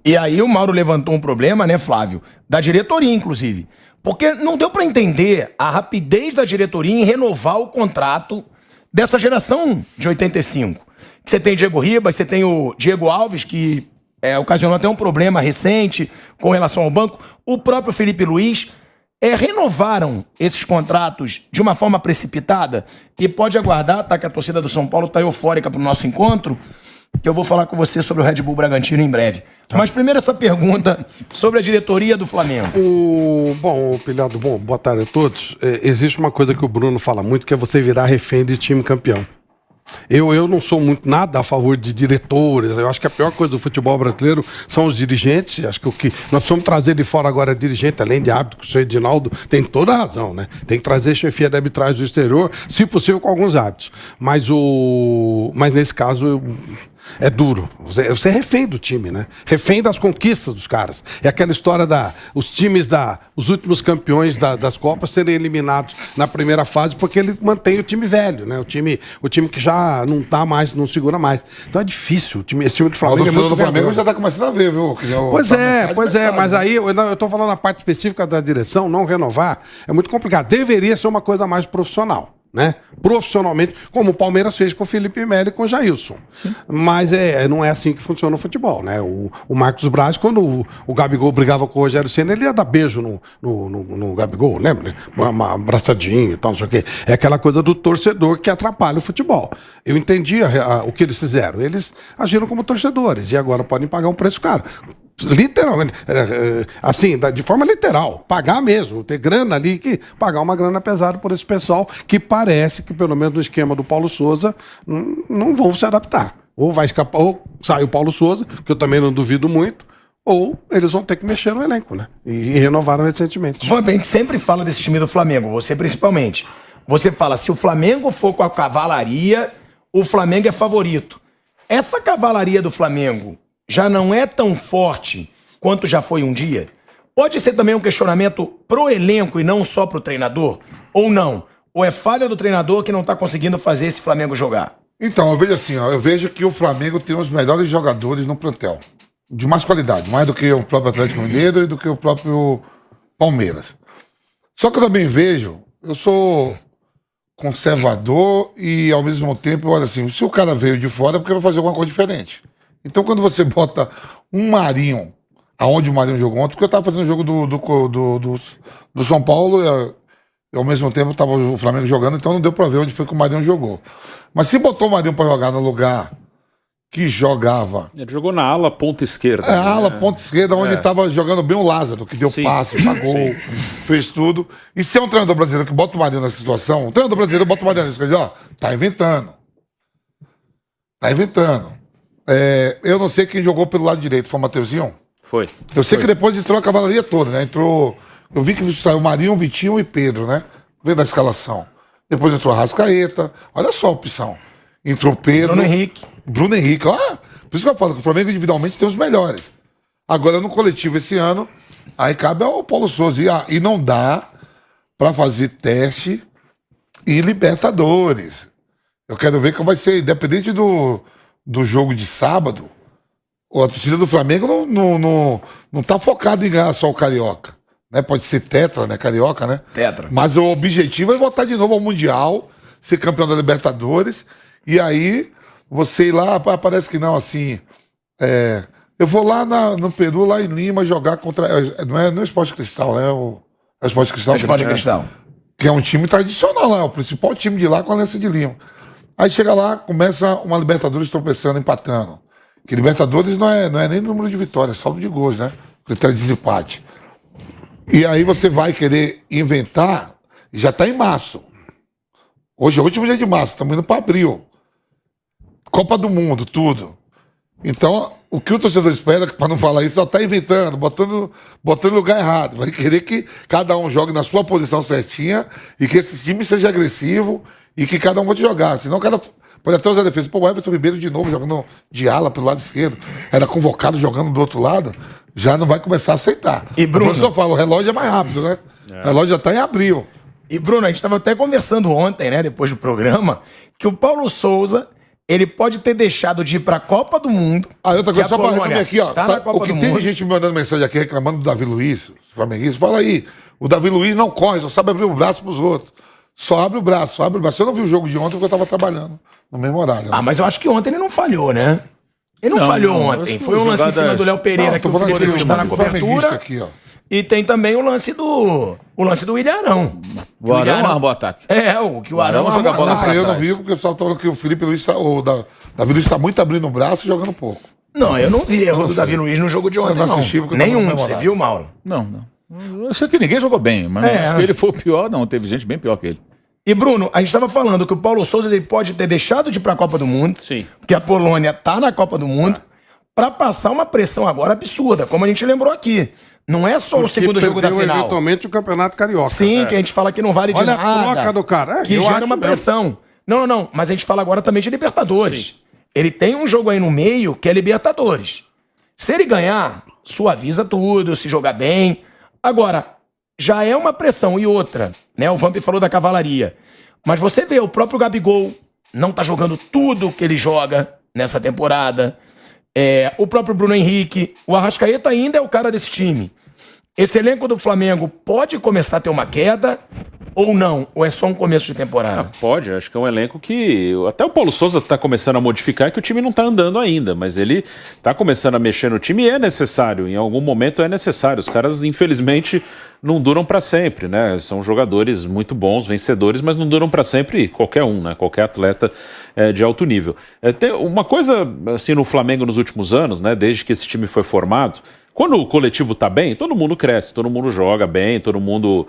E aí o Mauro levantou um problema, né, Flávio? Da diretoria, inclusive. Porque não deu pra entender a rapidez da diretoria em renovar o contrato dessa geração de 85. Você tem Diego Ribas, você tem o Diego Alves, que ocasionou até um problema recente com relação ao banco. O próprio Felipe Luiz renovaram esses contratos de uma forma precipitada e pode aguardar, tá? Que a torcida do São Paulo tá eufórica pro nosso encontro, que eu vou falar com você sobre o Red Bull Bragantino em breve. Tá. Mas primeiro essa pergunta sobre a diretoria do Flamengo. Bom, Pilhado, boa tarde a todos. Existe uma coisa que o Bruno fala muito, que é você virar refém de time campeão. Eu não sou muito nada a favor de diretores. Eu acho que a pior coisa do futebol brasileiro são os dirigentes. Acho que o que nós precisamos trazer de fora agora é dirigente, além de árbitro, que o senhor Edinaldo tem toda a razão, né? Tem que trazer chefia de arbitragem do exterior, se possível com alguns árbitros. Mas nesse caso é duro. Você é refém do time, né? Refém das conquistas dos caras. É aquela história os últimos campeões das Copas serem eliminados na primeira fase porque ele mantém o time velho, né? O time que já não tá mais, não segura mais. Então é difícil. Esse time do Flamengo é muito do Flamengo já tá começando a ver, viu? Pois é, mas aí eu tô falando a parte específica da direção, não renovar, é muito complicado. Deveria ser uma coisa mais profissional, né? Profissionalmente, como o Palmeiras fez com o Felipe Melo e com o Jailson. Sim. Mas não é assim que funciona o futebol, né? O Marcos Braz, quando o Gabigol brigava com o Rogério Ceni, ele ia dar beijo no Gabigol, lembra? Uma abraçadinha e tal, não sei o quê. É aquela coisa do torcedor que atrapalha o futebol. Eu entendi o que eles fizeram. Eles agiram como torcedores e agora podem pagar um preço caro. Literalmente, assim, de forma literal, pagar mesmo, ter grana ali, pagar uma grana pesada por esse pessoal que parece que, pelo menos no esquema do Paulo Souza, não vão se adaptar. Ou vai escapar, ou sai o Paulo Souza, que eu também não duvido muito, ou eles vão ter que mexer no elenco, né? E renovaram recentemente. A gente sempre fala desse time do Flamengo, você principalmente. Você fala, se o Flamengo for com a cavalaria, o Flamengo é favorito. Essa cavalaria do Flamengo já não é tão forte quanto já foi um dia? Pode ser também um questionamento pro elenco e não só pro treinador? Ou não? Ou é falha do treinador que não tá conseguindo fazer esse Flamengo jogar? Então, eu vejo assim, eu vejo que o Flamengo tem os melhores jogadores no plantel. De mais qualidade, mais do que o próprio Atlético Mineiro e do que o próprio Palmeiras. Só que eu também vejo, eu sou conservador e ao mesmo tempo, olha assim, se o cara veio de fora é porque vai fazer alguma coisa diferente. Então, quando você bota um Marinho, aonde o Marinho jogou ontem, porque eu tava fazendo o jogo do São Paulo e ao mesmo tempo tava o Flamengo jogando, então não deu pra ver onde foi que o Marinho jogou. Mas se botou o Marinho pra jogar no lugar que jogava... Ele jogou na ala ponta esquerda. Ala ponta esquerda, onde tava jogando bem o Lázaro, que deu passe, pagou, fez tudo. E se é um treinador brasileiro que bota o Marinho nessa situação, o treinador brasileiro bota o Marinho nessa situação, quer dizer, tá inventando. Tá inventando. Eu não sei quem jogou pelo lado direito, foi o Mateuzinho? Foi. Eu sei que depois entrou a cavalaria toda, né? Eu vi que saiu Marinho, Vitinho e Pedro, né? Vendo a escalação. Depois entrou a Arrascaeta. Olha só a opção. Entrou Pedro. Bruno Henrique. Ó, por isso que eu falo que o Flamengo individualmente tem os melhores. Agora no coletivo esse ano, aí cabe ao Paulo Souza. E não dá pra fazer teste em Libertadores. Eu quero ver como vai ser, independente do jogo de sábado, a torcida do Flamengo não tá focada em ganhar só o Carioca. Né? Pode ser tetra, né? Carioca, né? Tetra. Mas o objetivo é voltar de novo ao Mundial, ser campeão da Libertadores, e aí você ir lá, parece que não, assim... eu vou lá no Peru, lá em Lima, jogar contra... Não é o Sport Cristal, né? É o Sport Cristal. É o Sport Cristal. Que é um time tradicional lá, é o principal time de lá com a Aliança de Lima. Aí chega lá, começa uma Libertadores tropeçando, empatando. Que Libertadores não é nem número de vitórias, é saldo de gols, né? Critério de desempate. E aí você vai querer inventar, e já tá em março. Hoje é o último dia de março, estamos indo para abril. Copa do Mundo, tudo. Então, o que o torcedor espera, para não falar isso, só tá inventando, botando no lugar errado. Vai querer que cada um jogue na sua posição certinha e que esse time seja agressivo e que cada um vá jogar. Senão cada... Pode até usar a defesa. Pô, o Everton Ribeiro de novo jogando de ala pelo lado esquerdo. Era convocado jogando do outro lado. Já não vai começar a aceitar. E Bruno... O professor fala, o relógio é mais rápido, né? O relógio já tá em abril. E Bruno, a gente estava até conversando ontem, né, depois do programa, que o Paulo Souza ele pode ter deixado de ir pra Copa do Mundo. Ah, outra coisa, que a só pra Polônia resumir aqui, ó. tá na Copa O que do tem Mundo. gente me mandando mensagem aqui reclamando do Davi Luiz, os flamenguistas, fala aí. O Davi Luiz não corre, só sabe abrir o braço pros outros. Só abre o braço, só abre o braço. Eu não vi o jogo de ontem porque eu tava trabalhando no mesmo horário. Ah, mas eu acho que ontem ele não falhou, né? Ele não falhou ontem. Foi um lance em cima do Léo Pereira que o Felipe Luiz tá na cobertura. Aqui, ó. E tem também o lance do William Arão. O Arão armou ataque. O Arão joga armou bola ataque. pra Eu não trás. vi porque o pessoal tá falando que o Felipe Luiz, o Davi Luiz tá muito abrindo o braço e jogando pouco. Não, eu não vi erro do sei. Davi Luiz no jogo de ontem, Eu não não. assisti porque eu tava no Nenhum, mesmo você horário. viu, Mauro? Não. Eu sei que ninguém jogou bem, mas acho que ele foi o pior, não. Teve gente bem pior que ele. E, Bruno, a gente estava falando que o Paulo Souza ele pode ter deixado de ir para a Copa do Mundo, Sim. porque a Polônia tá na Copa do Mundo, para passar uma pressão agora absurda, como a gente lembrou aqui. Não é só o segundo jogo da final. Eventualmente o Campeonato Carioca. Sim, que a gente fala que não vale de Olha nada. a troca do cara. Que Eu gera acho uma mesmo. pressão. Não. Mas a gente fala agora também de Libertadores. Ele tem um jogo aí no meio que é Libertadores. Se ele ganhar, suaviza tudo, se jogar bem. Agora, já é uma pressão. E outra, né? O Vamp falou da cavalaria. Mas você vê, o próprio Gabigol não tá jogando tudo que ele joga nessa temporada. O próprio Bruno Henrique. O Arrascaeta ainda é o cara desse time. Esse elenco do Flamengo pode começar a ter uma queda ou não? Ou é só um começo de temporada? Pode, acho que é um elenco que até o Paulo Souza está começando a modificar, que o time não está andando ainda, mas ele está começando a mexer no time e é necessário, em algum momento é necessário. Os caras, infelizmente, não duram para sempre, né? São jogadores muito bons, vencedores, mas não duram para sempre qualquer um, né? Qualquer atleta de alto nível. Tem uma coisa assim no Flamengo nos últimos anos, né? Desde que esse time foi formado. Quando o coletivo tá bem, todo mundo cresce, todo mundo joga bem, todo mundo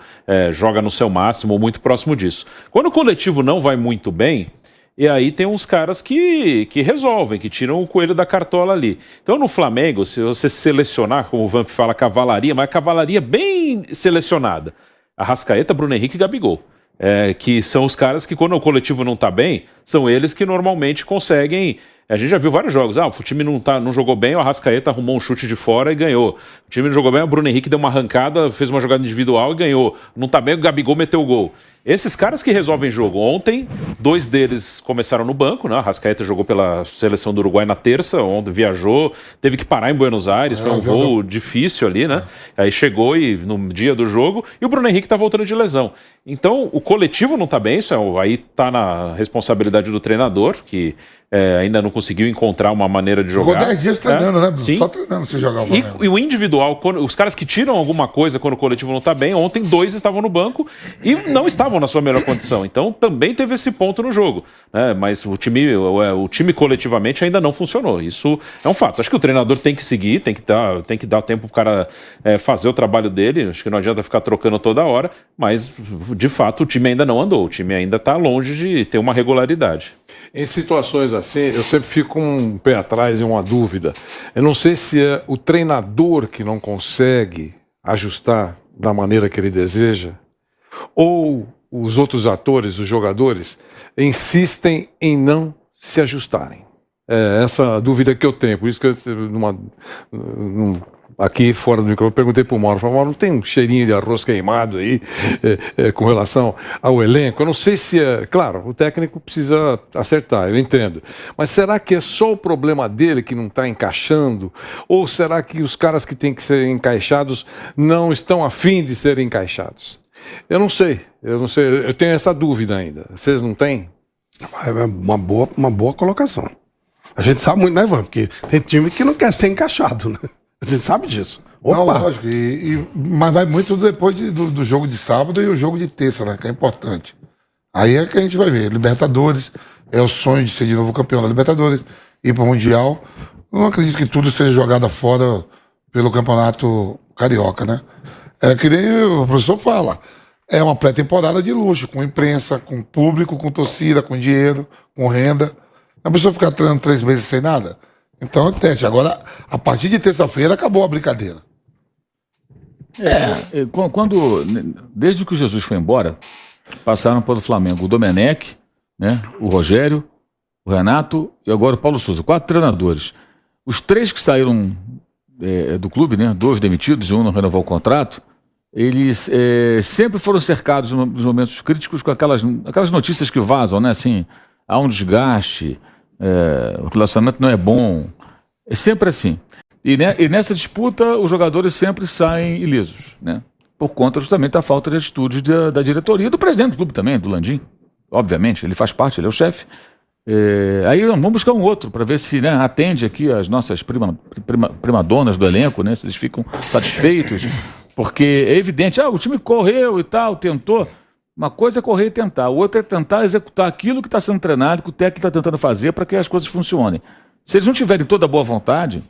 joga no seu máximo ou muito próximo disso. Quando o coletivo não vai muito bem, e aí tem uns caras que resolvem, que tiram o coelho da cartola ali. Então no Flamengo, se você selecionar, como o Vamp fala, cavalaria, mas cavalaria bem selecionada. Arrascaeta, Bruno Henrique e Gabigol. Que são os caras que quando o coletivo não tá bem, são eles que normalmente conseguem... A gente já viu vários jogos. O time não jogou bem, o Arrascaeta arrumou um chute de fora e ganhou. O time não jogou bem, o Bruno Henrique deu uma arrancada, fez uma jogada individual e ganhou. Não tá bem, o Gabigol meteu o gol. Esses caras que resolvem jogo. Ontem, 2 deles começaram no banco, né? O Arrascaeta jogou pela seleção do Uruguai na terça, ontem viajou, teve que parar em Buenos Aires, foi um voo difícil ali, né? Aí chegou no dia do jogo, e o Bruno Henrique tá voltando de lesão. Então, o coletivo não tá bem, isso aí tá na responsabilidade do treinador, que ainda não conseguiu encontrar uma maneira de jogar. Jogou 10 dias treinando, né, Bruno? Sim. Só treinando você jogar o Flamengo. E o individual, os caras que tiram alguma coisa quando o coletivo não tá bem, ontem 2 estavam no banco e não estavam na sua melhor condição. Então também teve esse ponto no jogo, né? Mas o time coletivamente ainda não funcionou. Isso é um fato. Acho que o treinador tem que seguir, tem que dar tempo pro cara fazer o trabalho dele. Acho que não adianta ficar trocando toda hora, mas de fato o time ainda não andou. O time ainda tá longe de ter uma regularidade. Em situações assim, eu sempre fico com um pé atrás e uma dúvida. Eu não sei se é o treinador que não consegue ajustar da maneira que ele deseja, ou os outros atores, os jogadores, insistem em não se ajustarem. É essa dúvida que eu tenho. Por isso que aqui fora do microfone, perguntei para o Mauro, falei, Mauro, não tem um cheirinho de arroz queimado aí com relação ao elenco? Eu não sei se claro, o técnico precisa acertar, eu entendo. Mas será que é só o problema dele que não está encaixando? Ou será que os caras que têm que ser encaixados não estão afim de serem encaixados? Eu não sei, eu tenho essa dúvida ainda. Vocês não têm? É uma boa colocação. A gente sabe muito, né, Ivan? Porque tem time que não quer ser encaixado, né? A gente sabe disso. Opa! Não, lógico. Mas vai muito depois do jogo de sábado e o jogo de terça, né? Que é importante. Aí é que a gente vai ver. Libertadores, é o sonho de ser de novo campeão da Libertadores, ir para o Mundial. Eu não acredito que tudo seja jogado fora pelo Campeonato Carioca, né? É que nem o professor fala. É uma pré-temporada de luxo, com imprensa, com público, com torcida, com dinheiro, com renda. A pessoa ficar treinando 3 meses sem nada. Então é teste. Agora, a partir de terça-feira, acabou a brincadeira. Desde que o Jesus foi embora, passaram pelo Flamengo o Domenech, né, o Rogério, o Renato e agora o Paulo Souza. 4 treinadores. Os 3 que saíram do clube, né, 2 demitidos e um não renovou o contrato, eles sempre foram cercados nos momentos críticos com aquelas notícias que vazam, né, assim, há um desgaste, o relacionamento não é bom. É sempre assim. E nessa disputa, os jogadores sempre saem ilesos, né? Por conta justamente da falta de atitude da diretoria e do presidente do clube também, do Landim. Obviamente, ele faz parte, ele é o chefe. Aí vamos buscar um outro para ver se, né, atende aqui as nossas primadonas do elenco, né? Se eles ficam satisfeitos. Porque é evidente, o time correu e tal, tentou. Uma coisa é correr e tentar, o outro é tentar executar aquilo que está sendo treinado, que o técnico está tentando fazer para que as coisas funcionem. Se eles não tiverem toda a boa vontade,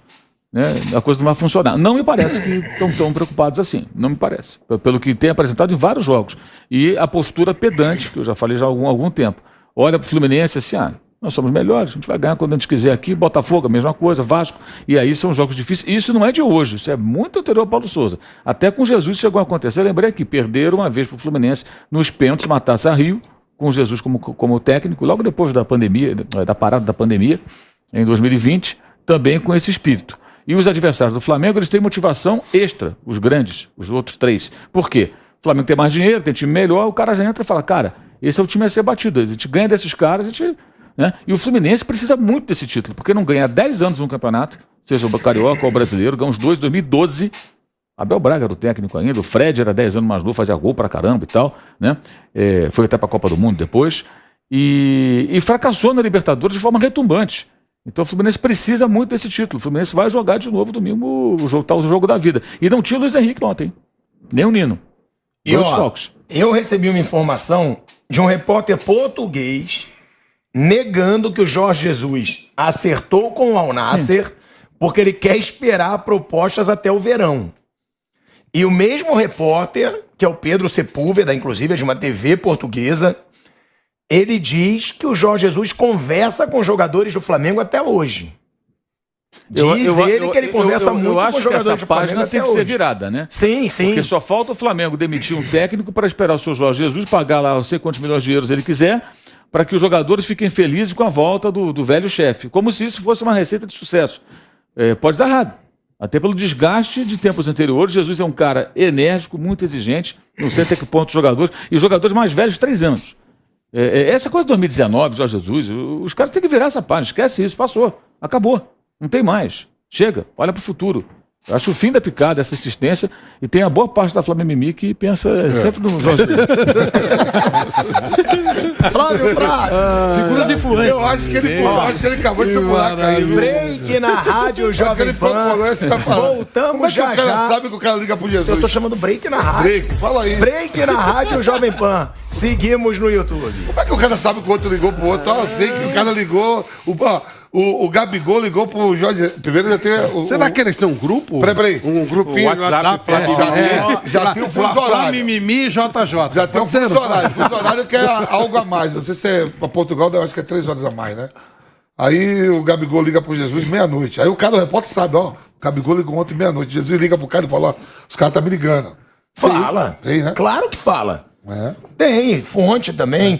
né, a coisa não vai funcionar. Não me parece que estão tão preocupados assim, não me parece. Pelo que tem apresentado em vários jogos. E a postura pedante, que eu já falei já há algum tempo. Olha para o Fluminense assim, nós somos melhores, a gente vai ganhar quando a gente quiser aqui, Botafogo, a mesma coisa, Vasco, e aí são jogos difíceis. Isso não é de hoje, isso é muito anterior ao Paulo Souza. Até com Jesus chegou a acontecer, eu lembrei aqui, perderam uma vez para o Fluminense nos pênaltis, Matasse a Rio, com Jesus como técnico, logo depois da pandemia, da parada da pandemia, em 2020, também com esse espírito. E os adversários do Flamengo, eles têm motivação extra, os grandes, os outros três. Por quê? O Flamengo tem mais dinheiro, tem time melhor, o cara já entra e fala, cara, esse é o time a ser batido, a gente ganha desses caras, a gente... Né? E o Fluminense precisa muito desse título, porque não ganha há 10 anos um campeonato, seja o Carioca ou o Brasileiro, ganha uns 2 em 2012. Abel Braga era o técnico ainda, o Fred era 10 anos mais novo, fazia gol pra caramba e tal, né? Foi até pra Copa do Mundo depois, e fracassou na Libertadores de forma retumbante. Então o Fluminense precisa muito desse título. O Fluminense vai jogar de novo domingo o jogo da vida. E não tinha o Luiz Henrique ontem, nem o Nino. E eu recebi uma informação de um repórter português negando que o Jorge Jesus acertou com o Al Nassr porque ele quer esperar propostas até o verão. E o mesmo repórter, que é o Pedro Sepúlveda, inclusive é de uma TV portuguesa, ele diz que o Jorge Jesus conversa com jogadores do Flamengo até hoje. Diz ele que ele conversa muito com jogadores do Flamengo até hoje. Eu acho que essa página tem que ser virada, né? Sim, sim. Porque só falta o Flamengo demitir um técnico para esperar o seu Jorge Jesus pagar lá não sei quantos milhões de euros ele quiser, para que os jogadores fiquem felizes com a volta do velho chefe. Como se isso fosse uma receita de sucesso. Pode dar errado. Até pelo desgaste de tempos anteriores. Jesus é um cara enérgico, muito exigente. Não sei até que ponto os jogadores... E os jogadores mais velhos de 3 anos. Essa coisa de 2019, Jorge Jesus, os caras têm que virar essa página. Esquece isso, passou. Acabou. Não tem mais. Chega, olha para o futuro. Eu acho o fim da picada, essa insistência, e tem a boa parte da Flamengo Mimi que pensa sempre no Jorge Jesus. Flávio Prado. Figuras influentes. Eu acho que ele acabou de se buraco aí. Break na rádio Jovem Pan. Voltamos já. O cara sabe que o cara liga pro Jesus. Eu tô chamando break na rádio. Break, fala aí. Break na rádio Jovem Pan. Seguimos no YouTube. Como é que o cara sabe que o outro ligou pro outro? Eu sei que o cara ligou... O Gabigol ligou pro Jorge. Primeiro já tem. Será que eles têm um grupo? Peraí. Um grupinho o WhatsApp, já tem o fuso horário. Mimimi e JJ. Já tem o fuso horário. O fuso horário que é algo a mais. Não sei se é pra Portugal, eu acho que é 3 horas a mais, né? Aí o Gabigol liga pro Jesus meia-noite. Aí o cara, o repórter sabe, o Gabigol ligou ontem meia-noite. Jesus liga pro cara e fala, os caras tá me ligando. Fala. Tem, né? Claro que fala. Tem, fonte também.